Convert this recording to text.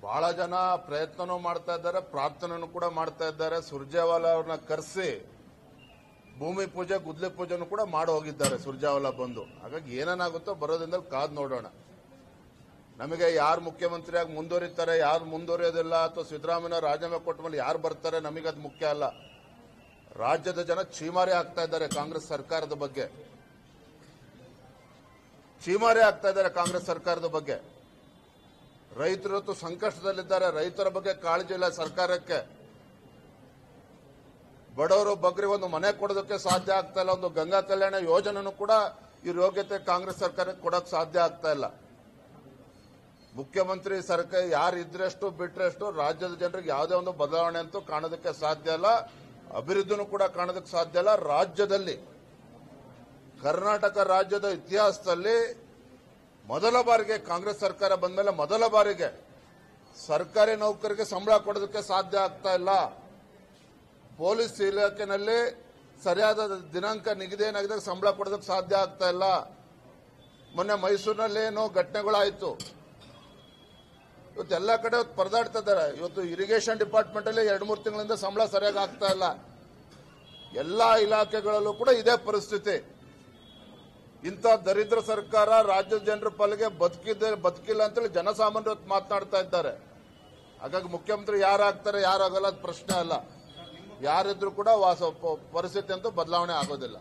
ಬಹಳ ಜನ ಪ್ರಯತ್ನನೂ ಮಾಡ್ತಾ ಇದ್ದಾರೆ, ಪ್ರಾರ್ಥನೆನೂ ಕೂಡ ಮಾಡ್ತಾ ಇದ್ದಾರೆ. ಸುರ್ಜೇವಾಲಾ ಅವ್ರನ್ನ ಕರೆಸಿ ಭೂಮಿ ಪೂಜೆ, ಗುದ್ಲಿ ಪೂಜೆನೂ ಕೂಡ ಮಾಡಿ ಹೋಗಿದ್ದಾರೆ ಸುರ್ಜೇವಾಲಾ ಬಂದು. ಹಾಗಾಗಿ ಏನೇನಾಗುತ್ತೋ ಬರೋದ್ರಿಂದ ಕಾದ್ ನೋಡೋಣ. ನಮಗೆ ಯಾರು ಮುಖ್ಯಮಂತ್ರಿಯಾಗಿ ಮುಂದುವರಿತಾರೆ, ಯಾರು ಮುಂದುವರಿಯೋದಿಲ್ಲ, ಅಥವಾ ಸಿದ್ದರಾಮಯ್ಯ ರಾಜೀನಾಮೆ ಕೊಟ್ಟ ಮೇಲೆ ಯಾರು ಬರ್ತಾರೆ, ನಮಗದು ಮುಖ್ಯ ಅಲ್ಲ. ರಾಜ್ಯದ ಜನ ಚೀಮಾರಿ ಆಗ್ತಾ ಇದ್ದಾರೆ ಕಾಂಗ್ರೆಸ್ ಸರ್ಕಾರದ ಬಗ್ಗೆ, ಚೀಮಾರಿ ಆಗ್ತಾ ಇದ್ದಾರೆ ಕಾಂಗ್ರೆಸ್ ಸರ್ಕಾರದ ಬಗ್ಗೆ. ರೈತರು ಸಂಕಷ್ಟದಲ್ಲಿದ್ದಾರೆ, ರೈತರ ಬಗ್ಗೆ ಕಾಳಜಿ ಇಲ್ಲ ಸರ್ಕಾರಕ್ಕೆ. ಬಡವರು ಬಗ್ಗರಿಗೆ ಒಂದು ಮನೆ ಕೊಡೋದಕ್ಕೆ ಸಾಧ್ಯ ಆಗ್ತಾ ಇಲ್ಲ. ಒಂದು ಗಂಗಾ ಕಲ್ಯಾಣ ಯೋಜನೆನೂ ಕೂಡ ಈ ಯೋಗ್ಯತೆ ಕಾಂಗ್ರೆಸ್ ಸರ್ಕಾರಕ್ಕೆ ಕೊಡೋಕೆ ಸಾಧ್ಯ ಆಗ್ತಾ ಇಲ್ಲ. ಮುಖ್ಯಮಂತ್ರಿ ಸರ್ಕಾರ ಯಾರು ಇದ್ರೆಷ್ಟು ಬಿಟ್ರೆಷ್ಟು ರಾಜ್ಯದ ಜನರಿಗೆ ಯಾವುದೇ ಒಂದು ಬದಲಾವಣೆ ಅಂತೂ ಕಾಣೋದಕ್ಕೆ ಸಾಧ್ಯ ಇಲ್ಲ, ಅಭಿವೃದ್ಧಿನೂ ಕೂಡ ಕಾಣೋದಕ್ಕೆ ಸಾಧ್ಯ ಇಲ್ಲ. ರಾಜ್ಯದಲ್ಲಿ, ಕರ್ನಾಟಕ ರಾಜ್ಯದ ಇತಿಹಾಸದಲ್ಲಿ ಮೊದಲ ಬಾರಿಗೆ ಕಾಂಗ್ರೆಸ್ ಸರ್ಕಾರ ಬಂದ ಮೇಲೆ ಮೊದಲ ಬಾರಿಗೆ ಸರ್ಕಾರಿ ನೌಕರರಿಗೆ ಸಂಬಳ ಕೊಡೋದಕ್ಕೆ ಸಾಧ್ಯ ಆಗ್ತಾ ಇಲ್ಲ. ಪೊಲೀಸ್ ಇಲಾಖೆನಲ್ಲಿ ಸರಿಯಾದ ದಿನಾಂಕ ನಿಗದಿ ಏನಾಗಿದೆ ಸಂಬಳ ಕೊಡೋದಕ್ಕೆ ಸಾಧ್ಯ ಆಗ್ತಾ ಇಲ್ಲ. ಮೊನ್ನೆ ಮೈಸೂರಿನಲ್ಲಿ ಏನೋ ಘಟನೆಗಳಾಯಿತು. ಇವತ್ತು ಎಲ್ಲ ಕಡೆ ಪರದಾಡ್ತಾ ಇದ್ದಾರೆ. ಇವತ್ತು ಇರಿಗೇಷನ್ ಡಿಪಾರ್ಟ್ಮೆಂಟ್ ಅಲ್ಲಿ 2-3 ತಿಂಗಳಿಂದ ಸಂಬಳ ಸರಿಯಾಗಿ ಆಗ್ತಾ ಇಲ್ಲ. ಎಲ್ಲಾ ಇಲಾಖೆಗಳಲ್ಲೂ ಕೂಡ ಇದೇ ಪರಿಸ್ಥಿತಿ. ಇಂಥ ದರಿದ್ರ ಸರ್ಕಾರ ರಾಜ್ಯದ ಜನರ ಪಾಲಿಗೆ ಬದುಕಿಲ್ಲ ಅಂತೇಳಿ ಜನಸಾಮಾನ್ಯರು ಮಾತನಾಡ್ತಾ ಇದ್ದಾರೆ. ಹಾಗಾಗಿ ಮುಖ್ಯಮಂತ್ರಿ ಯಾರಾಗ್ತಾರೆ ಯಾರಾಗಲ್ಲ ಅದು ಪ್ರಶ್ನೆ ಅಲ್ಲ. ಯಾರಿದ್ರು ಕೂಡ ಪರಿಸ್ಥಿತಿ ಅಂತೂ ಬದಲಾವಣೆ ಆಗೋದಿಲ್ಲ.